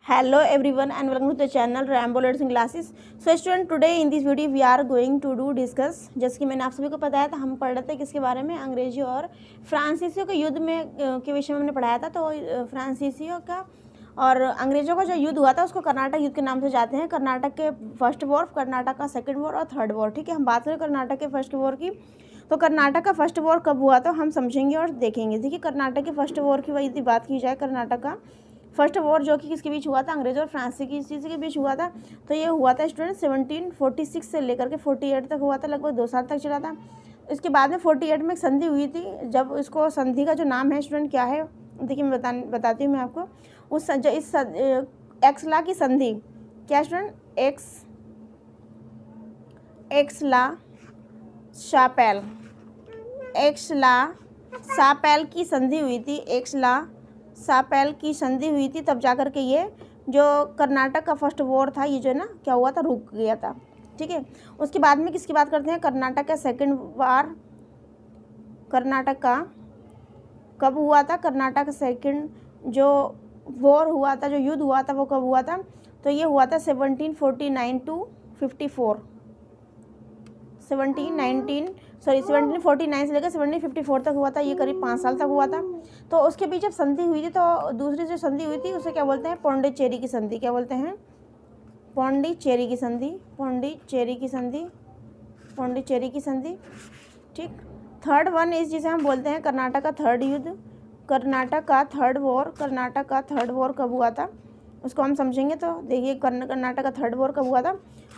Hello everyone and welcome to the channel Rambo Learning Classes. So student, today in this video we are going to do discuss, जैसे कि मैंने आप सभी को बताया था, हम पढ़ रहे थे किसके बारे में, अंग्रेजी और फ्रांसीसियों के युद्ध में के विषय में हमने पढ़ाया था। तो फ्रांसीसियों का और अंग्रेजों का जो युद्ध हुआ था उसको कर्नाटक युद्ध के नाम से जाते हैं। कर्नाटक के फर्स्ट वॉर, कर्नाटक का सेकेंड वॉर और थर्ड वॉर। ठीक है, हम बात करें कर्नाटक के फर्स्ट वॉर की, तो कर्नाटक का फर्स्ट वॉर कब हुआ तो हम समझेंगे और देखेंगे। देखिए, कर्नाटक के फर्स्ट वॉर की वही बात की जाए, कर्नाटक का फर्स्ट वॉर जो कि किसके बीच हुआ था, अंग्रेजों और फ्रांसीसी के बीच हुआ था। तो ये हुआ था स्टूडेंट 1746 से लेकर के 48 तक हुआ था, लगभग 2 साल तक चला था। इसके बाद में 48 में एक संधि हुई थी। जब इसको संधि का जो नाम है स्टूडेंट क्या है, देखिए मैं बताती हूँ मैं आपको। इस एक्सला की संधि क्या स्टूडेंट, एक्सला शापेल की संधि हुई थी। एक्सला शापेल की संधि हुई थी, तब जाकर के ये जो कर्नाटक का फर्स्ट वॉर था, ये जो है ना क्या हुआ था, रुक गया था। ठीक है, उसके बाद में किसकी बात करते हैं, कर्नाटक का सेकंड वार। कर्नाटक का कब हुआ था, कर्नाटक का सेकंड जो वॉर हुआ था, जो युद्ध हुआ था, वो कब हुआ था, तो ये हुआ था 1749 to 54। 1749 से लेकर 1754 तक हुआ था। ये करीब 5 साल तक हुआ था। तो उसके बीच जब संधि हुई थी, तो दूसरी जो संधि हुई थी उसे क्या बोलते हैं, पौंडीचेरी की संधि। क्या बोलते हैं, पौंडीचेरी की संधि। ठीक, थर्ड वन इस जिसे हम बोलते हैं कर्नाटक का थर्ड युद्ध, कर्नाटक का थर्ड वॉर कब हुआ था उसको हम समझेंगे। तो देखिए, कर्नाटक का थर्ड वॉर कब हुआ था,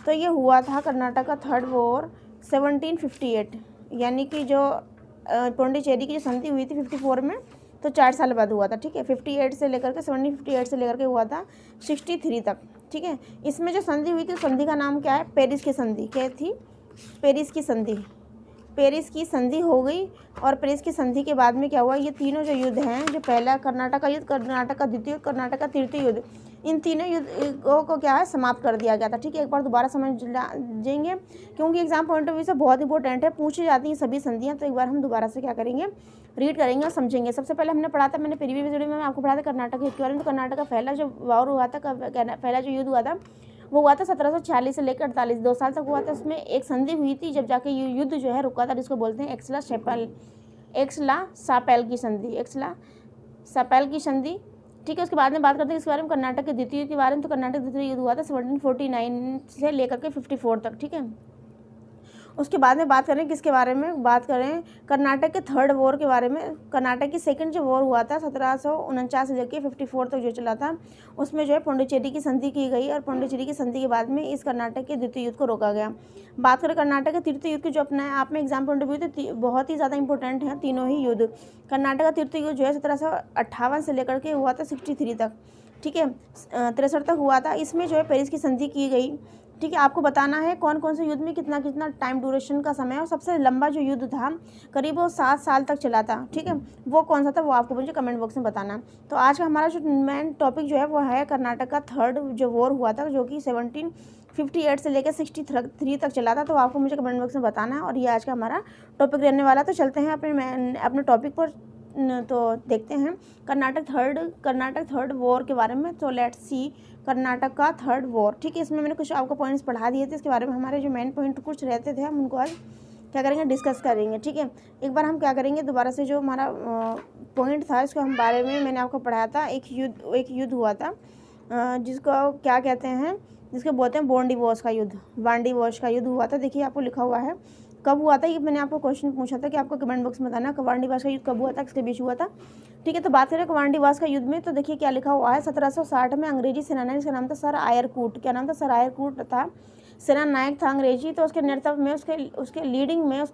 तो ये हुआ था कर्नाटक का थर्ड वॉर 1758, यानी कि जो पौंडीचेरी की जो संधि हुई थी 54 में, तो 4 साल बाद हुआ था। ठीक है, 58 से लेकर के 1758 से लेकर के हुआ था 63 तक। ठीक है, इसमें जो संधि हुई थी, संधि का नाम क्या है, पेरिस की संधि। क्या थी, पेरिस की संधि हो गई। और पेरिस की संधि के बाद में क्या हुआ, ये तीनों जो युद्ध हैं, जो पहला कर्नाटक का युद्ध, कर्नाटक का द्वितीय युद्ध, कर्नाटक का तृतीय युद्ध, इन तीनों युद्धों को क्या है, समाप्त कर दिया गया था। ठीक है, एक बार दोबारा समझेंगे क्योंकि एग्जाम पॉइंट ऑफ व्यू से बहुत इंपॉर्टेंट है, पूछी जाती हैं सभी संधियाँ। तो एक बार हम दोबारा से क्या करेंगे, रीड करेंगे और समझेंगे। सबसे पहले हमने पढ़ा था, मैंने प्रीवियस वीडियो में आपको पढ़ा था कर्नाटक युद्ध के बारे में। तो कर्नाटक का पहला जो वॉर हुआ था, पहला जो युद्ध हुआ था वो हुआ था 1746 से लेकर 48, 2 साल तक हुआ था। उसमें एक संधि हुई थी, जब जाके युद्ध जो है रुका था, जिसको बोलते हैं एक्सला शापेल की संधि। ठीक है, उसके बाद में बात करते हैं इसके बारे में, कर्नाटक के द्वितीय युद्ध के बारे में। तो कर्नाटक द्वितीय युद्ध हुआ था 1749 से लेकर के 54 तक। ठीक है, उसके बाद में बात करें किसके बारे में, बात करें कर्नाटक के थर्ड वॉर के बारे में। कर्नाटक की सेकंड जो वॉर हुआ था 1749 से लेकर 54 तक जो चला था, उसमें जो है पौंडीचेरी की संधि की गई। और पौंडीचेरी की संधि के बाद में इस कर्नाटक के द्वितीय युद्ध को रोका गया। बात करें कर्नाटक के तृतीय युद्ध की, जो अपने आप में एग्जाम पॉइंट ऑफ व्यू तो बहुत ही ज़्यादा इंपॉर्टेंट है तीनों ही युद्ध। कर्नाटक का तृतीय युद्ध जो है 1758 से लेकर के हुआ था 63 तक। ठीक है, 63 तक हुआ था। इसमें जो है पेरिस की संधि की गई। ठीक है, आपको बताना है कौन कौन से युद्ध में कितना कितना टाइम ड्यूरेशन का समय है, और सबसे लंबा जो युद्ध था करीब वो 7 साल तक चला था। ठीक है, वो कौन सा था वो आपको मुझे कमेंट बॉक्स में बताना। तो आज का हमारा जो मेन टॉपिक जो है वो है कर्नाटक का थर्ड जो वॉर हुआ था, जो कि 1758 से लेकर 63 तक चला था। तो आपको मुझे कमेंट बॉक्स में बताना है, और ये आज का हमारा टॉपिक रहने वाला। तो चलते हैं अपने टॉपिक पर, तो देखते हैं कर्नाटक थर्ड वॉर के बारे में। तो लेट्स सी कर्नाटक का थर्ड वॉर। ठीक है, इसमें मैंने कुछ आपको पॉइंट्स पढ़ा दिए थे, इसके बारे में हमारे जो मेन पॉइंट कुछ रहते थे, हम उनको आज क्या करेंगे, डिस्कस करेंगे। ठीक है, एक बार हम क्या करेंगे, दोबारा से जो हमारा पॉइंट था इसको हम बारे में मैंने आपको पढ़ाया था। एक युद्ध हुआ था जिसको क्या कहते हैं, जिसको बोलते हैं बांडीवॉश का युद्ध हुआ था। देखिए, आपको लिखा हुआ है कब हुआ था, ये मैंने आपको क्वेश्चन पूछा था कि आपको कमेंट बॉक्स में बताना वांडीवास का युद्ध कब हुआ था, किसके बीच हुआ था। ठीक है, तो बात करें वांडीवास का युद्ध में, तो देखिए क्या लिखा हुआ है, 1760 में अंग्रेजी सेनानायक, जिसका नाम था सर आयरकूट। क्या नाम था, सर आयरकूट था, सेना नायक था अंग्रेजी। तो उसके नेतृत्व में, उसके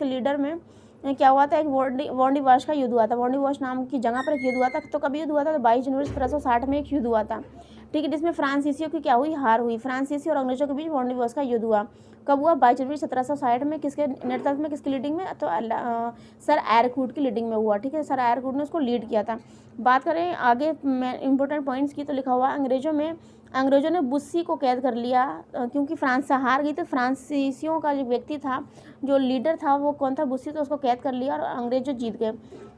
लीडर में क्या हुआ था, एक वांडीवास का युद्ध हुआ था। वांडीवास नाम की जगह पर एक युद्ध हुआ था। तो कभी युद्ध हुआ था, तो 22 जनवरी 1760 में एक युद्ध हुआ था। ठीक है, जिसमें फ्रांसीसियों की क्या हुई, हार हुई। फ्रांसीसी और अंग्रेजों के बीच वांडीवास का युद्ध हुआ। कब हुआ, 22 जनवरी 1760 में। किसके नेतृत्व में, किसकी लीडिंग में, तो सर आयरकूट की लीडिंग में हुआ। ठीक है, सर आयरकूट ने उसको लीड किया था। बात करें आगे इंपॉर्टेंट पॉइंट्स की, तो लिखा हुआ अंग्रेजों ने बुस्सी को कैद कर लिया, क्योंकि फ्रांस हार गई। तो फ्रांसीसियों का जो व्यक्ति था, जो लीडर था, वो कौन था, बुस्सी। तो उसको कैद कर लिया और अंग्रेज जो जीत गए।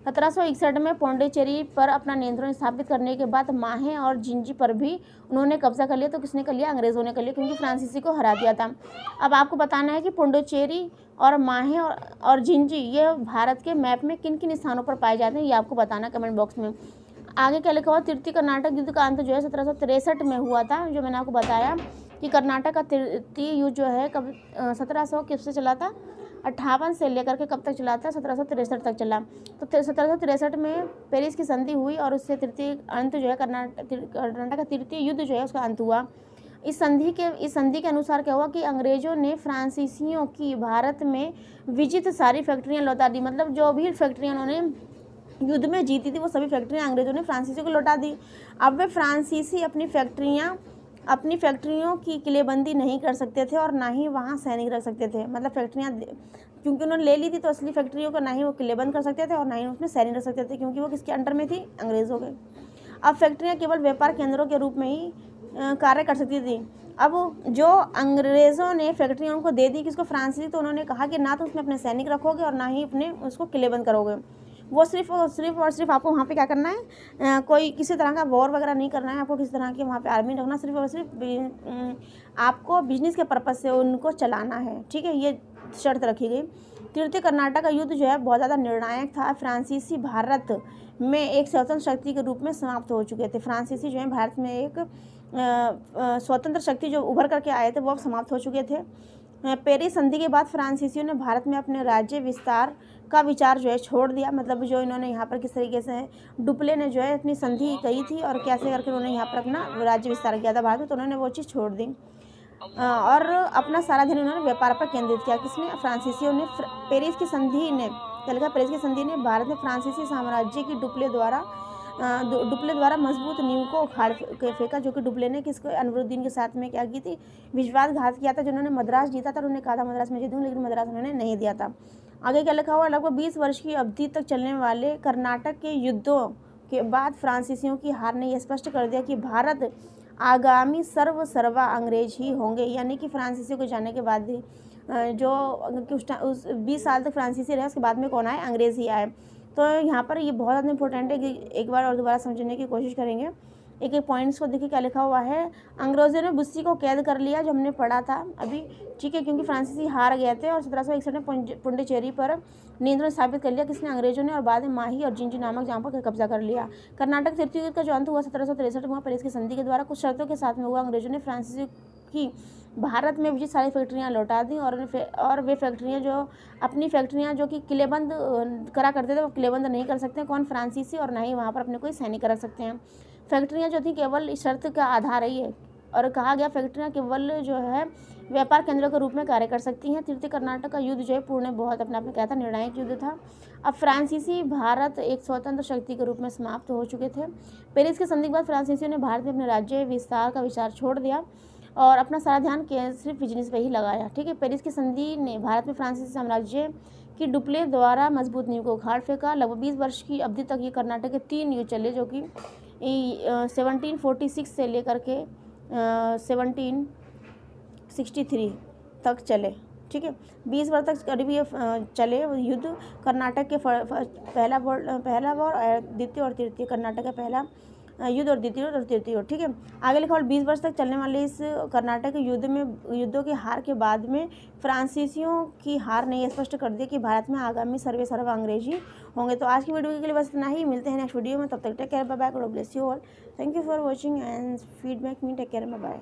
1761 में पौंडीचेरी पर अपना नियंत्रण स्थापित करने के बाद माहे और जिंजी पर भी उन्होंने कब्जा कर लिया। तो किसने कर लिया? अंग्रेज़ों ने कर लिया, क्योंकि फ्रांसीसी को हरा दिया था। अब आपको बताना है कि पौंडीचेरी और माहे और जिंजी ये भारत के मैप में किन किन स्थानों पर पाए जाते हैं, ये आपको बताना कमेंट बॉक्स में। आगे क्या लिखा हुआ? तृतीय कर्नाटक युद्ध का अंत जो है 1763 में हुआ था। जो मैंने आपको बताया कि कर्नाटक का तृतीय युद्ध जो है कब 1700 किस से चला था? 58 से लेकर के कब तक चला था? 1763 तक चला। तो 1763 में पेरिस की संधि हुई और उससे तृतीय अंत जो है कर्नाटक का तृतीय युद्ध जो है उसका अंत हुआ। इस संधि के अनुसार क्या हुआ कि अंग्रेजों ने फ्रांसीसियों की भारत में विजित सारी फैक्ट्रियां लौटा दी। मतलब जो भी फैक्ट्रियां उन्होंने युद्ध में जीती थी वो सभी फैक्ट्रियां अंग्रेजों ने फ्रांसीसियों को लौटा दी। अब वे फ्रांसीसी अपनी फैक्ट्रियों की किलेबंदी नहीं कर सकते थे और ना ही वहाँ सैनिक रख सकते थे। मतलब फैक्ट्रियाँ क्योंकि उन्होंने ले ली थी तो असली फैक्ट्रियों का ना ही वो किलेबंद कर सकते थे और ना ही उसमें सैनिक रख सकते थे, क्योंकि वो किसके अंडर में थी? अंग्रेज़ों के। अब फैक्ट्रियाँ केवल व्यापार केंद्रों के रूप में ही कार्य कर सकती थी। अब जो अंग्रेज़ों ने फैक्ट्रियाँ उनको दे दी किसको? फ्रांसीसी। तो उन्होंने कहा कि ना तो उसमें अपने सैनिक रखोगे और ना ही अपने उसको किलेबंद करोगे। वो सिर्फ आपको वहाँ पे क्या करना है? कोई किसी तरह का वॉर वगैरह नहीं करना है आपको, किसी तरह की वहाँ पे आर्मी रखना, सिर्फ और सिर्फ आपको बिजनेस के पर्पज़ से उनको चलाना है। ठीक है, ये शर्त रखी गई। तृतीय कर्नाटक का युद्ध जो है बहुत ज़्यादा निर्णायक था। फ्रांसीसी भारत में एक स्वतंत्र शक्ति के रूप में समाप्त हो चुके थे। फ्रांसीसी जो है भारत में एक स्वतंत्र शक्ति जो उभर करके आए थे वो अब समाप्त हो चुके थे। पेरिस संधि के बाद फ्रांसीसियों ने भारत में अपने राज्य विस्तार का विचार जो है छोड़ दिया। मतलब जो इन्होंने यहाँ पर किस तरीके से डुप्ले ने जो है अपनी संधि कही थी और कैसे करके उन्होंने यहाँ पर अपना राज्य विस्तार किया था भारत में, तो उन्होंने वो चीज़ छोड़ दी और अपना सारा ध्यान उन्होंने व्यापार पर केंद्रित किया। किसने? फ्रांसीसियों ने। पेरिस की संधि ने क्या लिखा? पेरिस की संधि ने भारत में फ्रांसीसी साम्राज्य की डुप्ले द्वारा मजबूत नींव को उखाड़ फेंका। जो कि डुप्ले ने किसको? अनवरुद्दीन के साथ में क्या की थी? विश्वासघात किया था। जिन्होंने मद्रास जीता था उन्होंने कहा था मद्रास में जीतूंगा, लेकिन मद्रास उन्होंने नहीं दिया था। आगे क्या लिखा हुआ? लगभग 20 वर्ष की अवधि तक चलने वाले कर्नाटक के युद्धों के बाद फ्रांसीसियों की हार ने यह स्पष्ट कर दिया कि भारत आगामी सर्वा अंग्रेज ही होंगे। यानी कि फ्रांसीसियों को जाने के बाद जो उस 20 साल तक फ्रांसीसी रहे उसके बाद में कौन आए? अंग्रेज़ ही आए। तो यहाँ पर ये बहुत ज़्यादा इंपॉर्टेंट है कि एक बार और दोबारा समझने की कोशिश करेंगे। एक एक पॉइंट्स को देखिए क्या लिखा हुआ है। अंग्रेज़ों ने बुस्सी को कैद कर लिया, जो हमने पढ़ा था अभी। ठीक है, क्योंकि फ्रांसीसी हार गए थे और 1761 में पुंडीचेरी पर नियंत्रण स्थापित कर लिया। किसने? अंग्रेजों ने। और बाद में माही और जिंजी नामक जहाँ पर कब्जा कर लिया। कर्नाटक तृतीय युद्ध का जो अंत हुआ 1763 में पेरिस की संधि के द्वारा कुछ शर्तों के साथ में हुआ। अंग्रेजों ने फ्रांसीसी की भारत में विजित सारी फैक्ट्रियाँ लौटा दी और वे फैक्ट्रियाँ जो अपनी फैक्ट्रियाँ जो कि किलेबंद करा करते थे वो किलेबंद नहीं कर सकते। कौन? फ्रांसीसी। और ना ही वहाँ पर अपने कोई सैनिक रख सकते हैं। फैक्ट्रियाँ जो थी केवल इस शर्त का आधार है ये, और कहा गया फैक्ट्रियाँ केवल जो है व्यापार केंद्रों के रूप में कार्य कर सकती हैं। तृतीय कर्नाटक का युद्ध जो है पूर्ण बहुत अपने आप में क्या था? निर्णायक युद्ध था। अब फ्रांसीसी भारत एक स्वतंत्र शक्ति के रूप में समाप्त हो चुके थे। पेरिस की संधि के बाद फ्रांसीसियों ने भारत में अपने राज्य विस्तार का विचार छोड़ दिया और अपना सारा ध्यान सिर्फ बिजनेस पे ही लगाया। ठीक है, पेरिस की संधि ने भारत में फ्रांसीसी साम्राज्य की डुप्ले द्वारा मजबूत नींव को उखाड़ फेंका। लगभग 20 वर्ष की अवधि तक ये कर्नाटक के 3 युद्ध चले, जो कि 1746 से लेकर के 1763 तक चले। ठीक है, 20 वर्ष तक करीब ये चले युद्ध। कर्नाटक के पहला वॉर, द्वितीय और तृतीय। कर्नाटक का पहला युद्ध और द्वितीय और तृतीय युद्ध। ठीक है, आगे लिखा और 20 वर्ष तक चलने वाले इस कर्नाटक के युद्धों की हार के बाद में फ्रांसीसियों की हार ने यह स्पष्ट कर दिया कि भारत में आगामी सर्वा अंग्रेजी होंगे। तो आज की वीडियो के लिए बस इतना ही। मिलते हैं नेक्स्ट वीडियो में, तब तक take care, bye bye, God bless you all. Thank you for watching and feedback me, take care, bye bye.